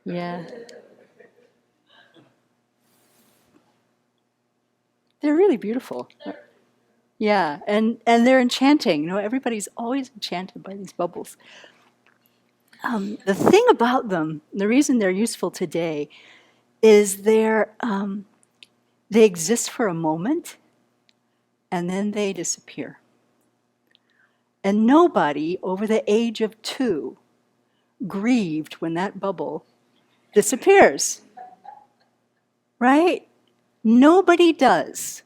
Yeah. They're really beautiful. Yeah, and they're enchanting. You know, everybody's always enchanted by these bubbles. The thing about them, the reason they're useful today, is they exist for a moment and then they disappear. And nobody over the age of 2 grieved when that bubble disappears, right? Nobody does,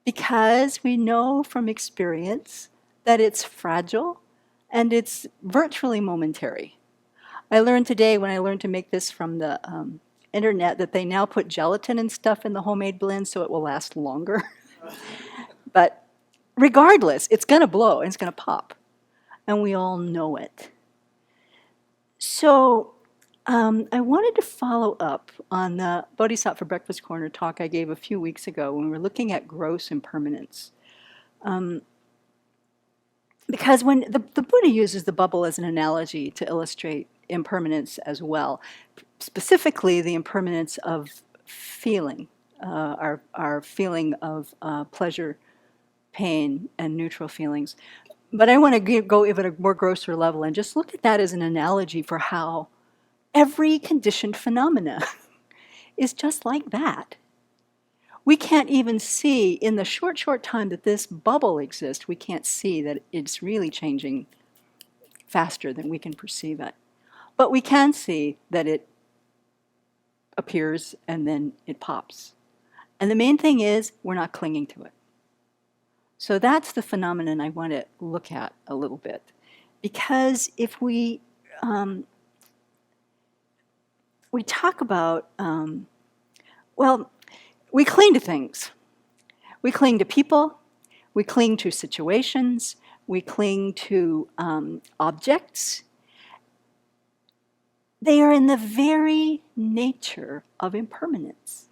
because we know from experience that it's fragile and it's virtually momentary. I learned today when I learned to make this from the internet that they now put gelatin and stuff in the homemade blend so it will last longer. But regardless, it's going to blow and it's going to pop. And we all know it. So I wanted to follow up on the Bodhisattva Breakfast Corner talk I gave a few weeks ago when we were looking at gross impermanence. Because when the Buddha uses the bubble as an analogy to illustrate impermanence as well, specifically the impermanence of feeling, our feeling of pleasure, pain, and neutral feelings. But I want to go even a more grosser level and just look at that as an analogy for how every conditioned phenomena is just like that. We can't even see, in the short time that this bubble exists, we can't see that it's really changing faster than we can perceive it. But we can see that it appears and then it pops. And the main thing is, we're not clinging to it. So that's the phenomenon I want to look at a little bit. Because if we talk about, we cling to things. We cling to people, we cling to situations, we cling to objects. They are in the very nature of impermanence.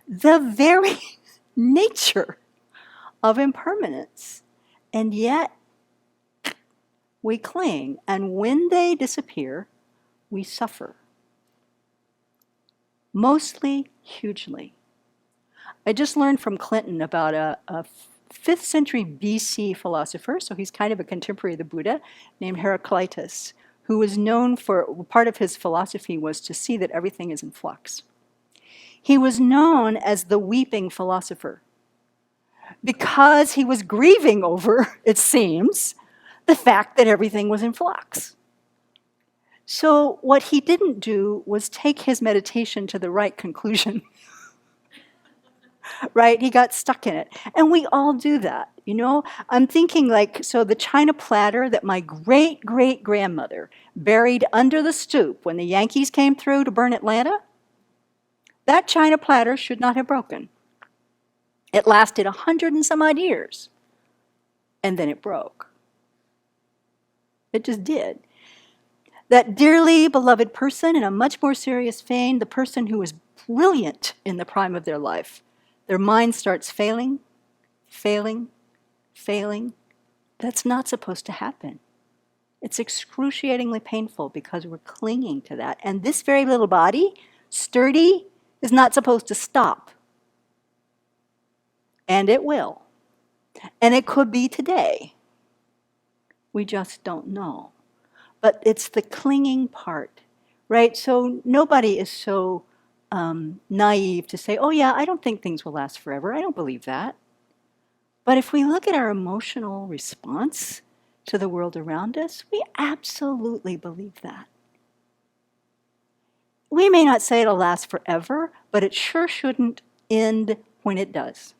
The very nature of impermanence. And yet, we cling. And when they disappear, we suffer. Mostly hugely. I just learned from Clinton about a 5th century BC philosopher, so he's kind of a contemporary of the Buddha, named Heraclitus, who was known for, part of his philosophy was to see that everything is in flux. He was known as the weeping philosopher because he was grieving over, it seems, the fact that everything was in flux. So what he didn't do was take his meditation to the right conclusion. Right? He got stuck in it. And we all do that, you know? I'm thinking so the china platter that my great-great-grandmother buried under the stoop when the Yankees came through to burn Atlanta, that china platter should not have broken. It lasted 100 and some odd years. And then it broke. It just did. That dearly beloved person, in a much more serious vein, the person who was brilliant in the prime of their life, their mind starts failing. That's not supposed to happen. It's excruciatingly painful because we're clinging to that. And this very little body, sturdy, is not supposed to stop. And it will. And it could be today. We just don't know. But it's the clinging part, right? So nobody is so naive to say, oh yeah, I don't think things will last forever. I don't believe that. But if we look at our emotional response to the world around us, we absolutely believe that. We may not say it'll last forever, but it sure shouldn't end when it does.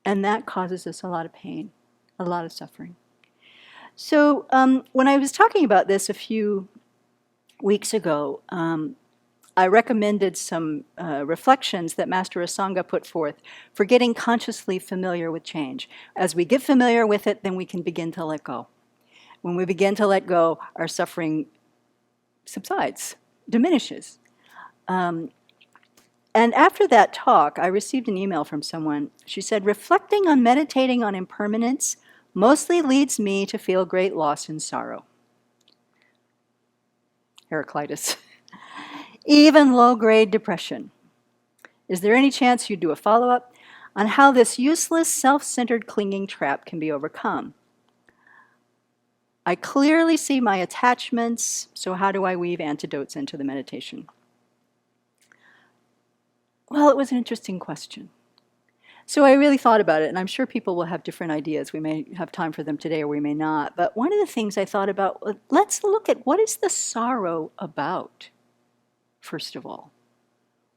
And that causes us a lot of pain, a lot of suffering. So when I was talking about this a few weeks ago, I recommended some reflections that Master Asanga put forth for getting consciously familiar with change. As we get familiar with it, then we can begin to let go. When we begin to let go, our suffering subsides, diminishes. And after that talk, I received an email from someone. She said, reflecting on meditating on impermanence mostly leads me to feel great loss and sorrow. Heraclitus. Even low-grade depression. Is there any chance you'd do a follow-up on how this useless, self-centered clinging trap can be overcome? I clearly see my attachments, so how do I weave antidotes into the meditation? Well, it was an interesting question. So I really thought about it, and I'm sure people will have different ideas. We may have time for them today or we may not. But one of the things I thought about, let's look at what is the sorrow about, first of all.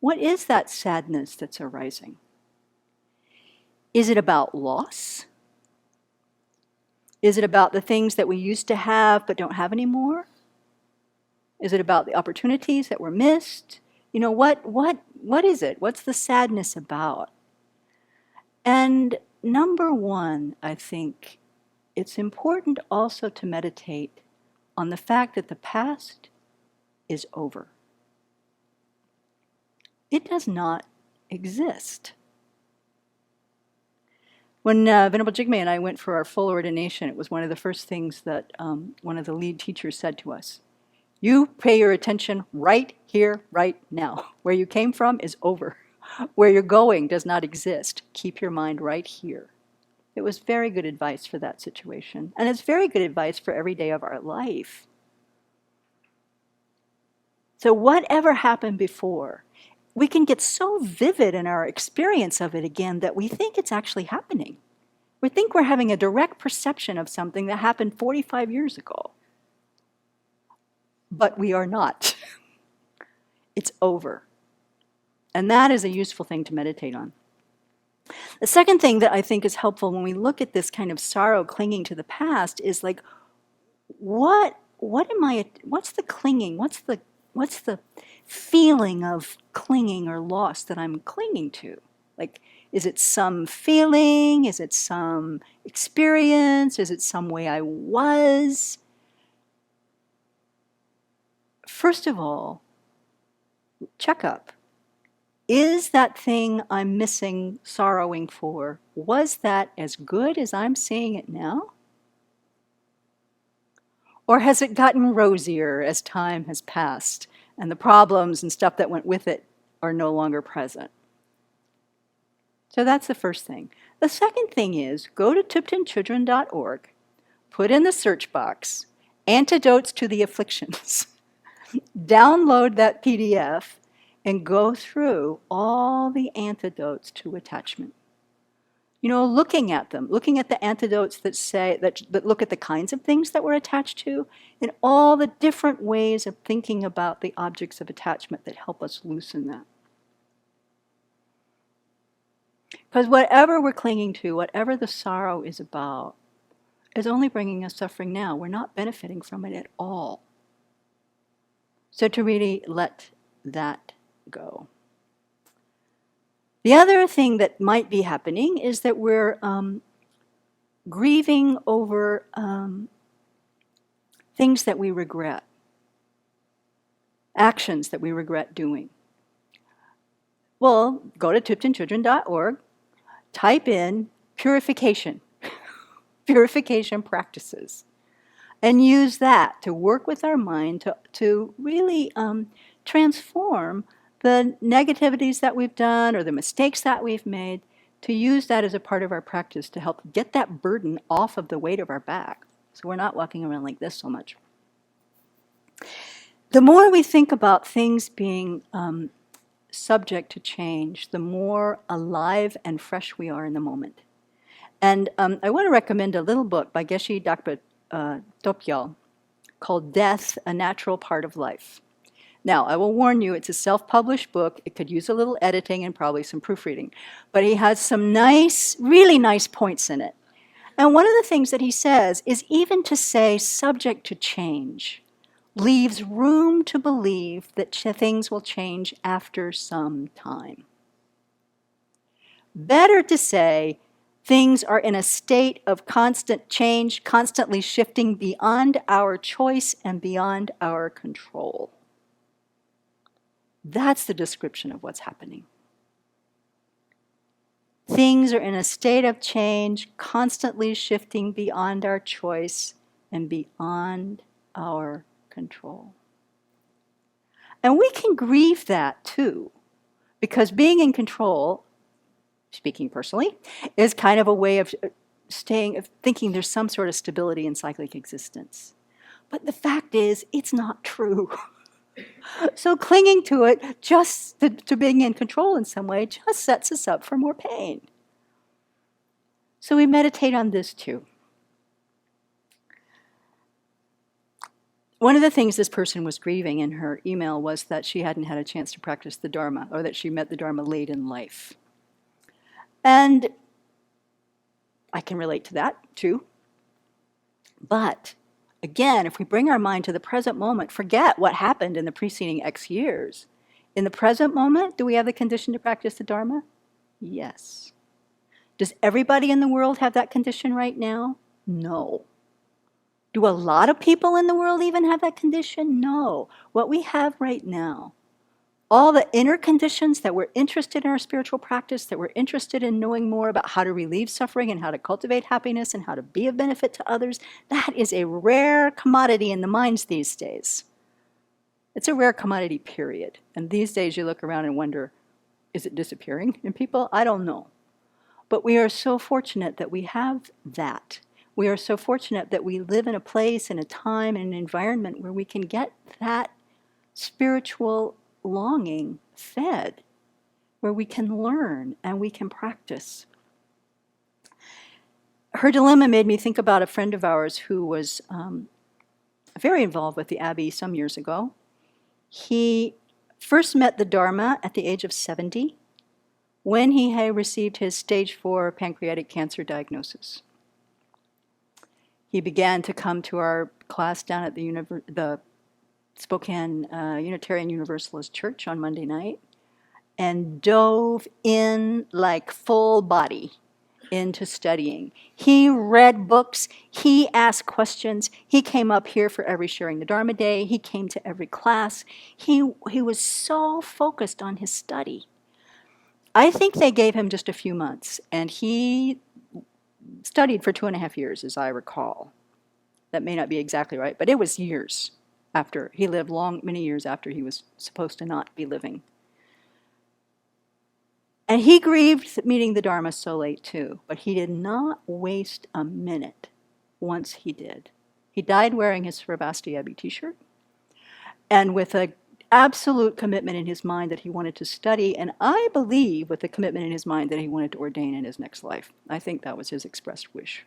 What is that sadness that's arising? Is it about loss? Is it about the things that we used to have but don't have anymore? Is it about the opportunities that were missed? You know, what is it? What's the sadness about? And number one, I think it's important also to meditate on the fact that the past is over. It does not exist. When Venerable Jigme and I went for our full ordination, it was one of the first things that one of the lead teachers said to us. You pay your attention right here, right now. Where you came from is over. Where you're going does not exist. Keep your mind right here. It was very good advice for that situation. And it's very good advice for every day of our life. So whatever happened before, we can get so vivid in our experience of it again that we think it's actually happening. We think we're having a direct perception of something that happened 45 years ago. But we are not. It's over. And that is a useful thing to meditate on. The second thing that I think is helpful when we look at this kind of sorrow clinging to the past is like, what's the clinging? What's the feeling of clinging or loss that I'm clinging to? Like, is it some feeling? Is it some experience? Is it some way I was? First of all, check up. Is that thing I'm missing, sorrowing for, was that as good as I'm seeing it now? Or has it gotten rosier as time has passed and the problems and stuff that went with it are no longer present? So that's the first thing. The second thing is go to tiptonchildren.org, put in the search box, Antidotes to the Afflictions, download that PDF, and go through all the antidotes to attachment. You know, looking at them, looking at the antidotes that look at the kinds of things that we're attached to, and all the different ways of thinking about the objects of attachment that help us loosen that. Because whatever we're clinging to, whatever the sorrow is about, is only bringing us suffering now. We're not benefiting from it at all. So to really let that go. The other thing that might be happening is that we're grieving over things that we regret, actions that we regret doing. Well, go to tiptonchildren.org, type in purification, purification practices, and use that to work with our mind to really transform the negativities that we've done or the mistakes that we've made, to use that as a part of our practice to help get that burden off of the weight of our back. So we're not walking around like this so much. The more we think about things being subject to change, the more alive and fresh we are in the moment. And I want to recommend a little book by Geshe Dakpa Topgyal called Death, A Natural Part of Life. Now, I will warn you, it's a self-published book. It could use a little editing and probably some proofreading. But he has some nice, really nice points in it. And one of the things that he says is even to say subject to change leaves room to believe that things will change after some time. Better to say things are in a state of constant change, constantly shifting beyond our choice and beyond our control. That's the description of what's happening. Things are in a state of change, constantly shifting beyond our choice and beyond our control. And we can grieve that too, because being in control, speaking personally, is kind of a way of thinking there's some sort of stability in cyclic existence. But the fact is, it's not true. So clinging to it, just to being in control in some way, just sets us up for more pain. So we meditate on this too. One of the things this person was grieving in her email was that she hadn't had a chance to practice the Dharma, or that she met the Dharma late in life. And I can relate to that too. But again, if we bring our mind to the present moment, forget what happened in the preceding X years. In the present moment, do we have the condition to practice the Dharma? Yes. Does everybody in the world have that condition right now? No. Do a lot of people in the world even have that condition? No. What we have right now, all the inner conditions that we're interested in our spiritual practice, that we're interested in knowing more about how to relieve suffering and how to cultivate happiness and how to be of benefit to others, that is a rare commodity in the minds these days. It's a rare commodity, period. And these days you look around and wonder, is it disappearing in people? I don't know. But we are so fortunate that we have that. We are so fortunate that we live in a place, in a time, in an environment where we can get that spiritual longing fed, where we can learn and we can practice. Her dilemma made me think about a friend of ours who was very involved with the Abbey some years ago. He first met the Dharma at the age of 70 when he had received his stage 4 pancreatic cancer diagnosis. He began to come to our class down at the Spokane Unitarian Universalist Church on Monday night and dove in like full body into studying. He read books, he asked questions, he came up here for every Sharing the Dharma Day, he came to every class. He was so focused on his study. I think they gave him just a few months, and he studied for 2.5 years, as I recall. That may not be exactly right, but it was years after. He lived many years after he was supposed to not be living. And he grieved meeting the Dharma so late too, but he did not waste a minute once he did. He died wearing his Sravasti Abbey t-shirt, and with an absolute commitment in his mind that he wanted to study, and I believe with the commitment in his mind that he wanted to ordain in his next life. I think that was his expressed wish.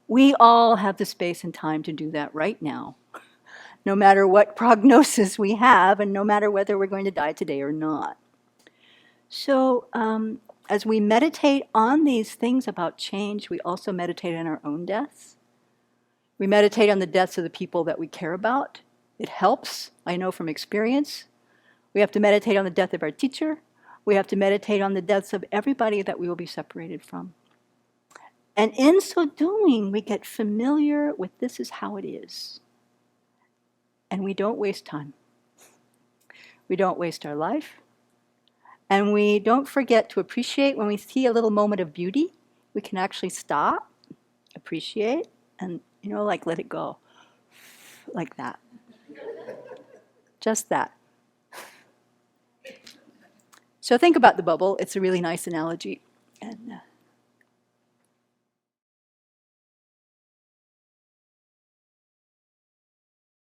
We all have the space and time to do that right now, no matter what prognosis we have, and no matter whether we're going to die today or not. So as we meditate on these things about change, we also meditate on our own deaths. We meditate on the deaths of the people that we care about. It helps, I know from experience. We have to meditate on the death of our teacher. We have to meditate on the deaths of everybody that we will be separated from. And in so doing, we get familiar with this is how it is. And we don't waste time. We don't waste our life. And we don't forget to appreciate when we see a little moment of beauty. We can actually stop, appreciate, and, like let it go. Like that. Just that. So think about the bubble. It's a really nice analogy.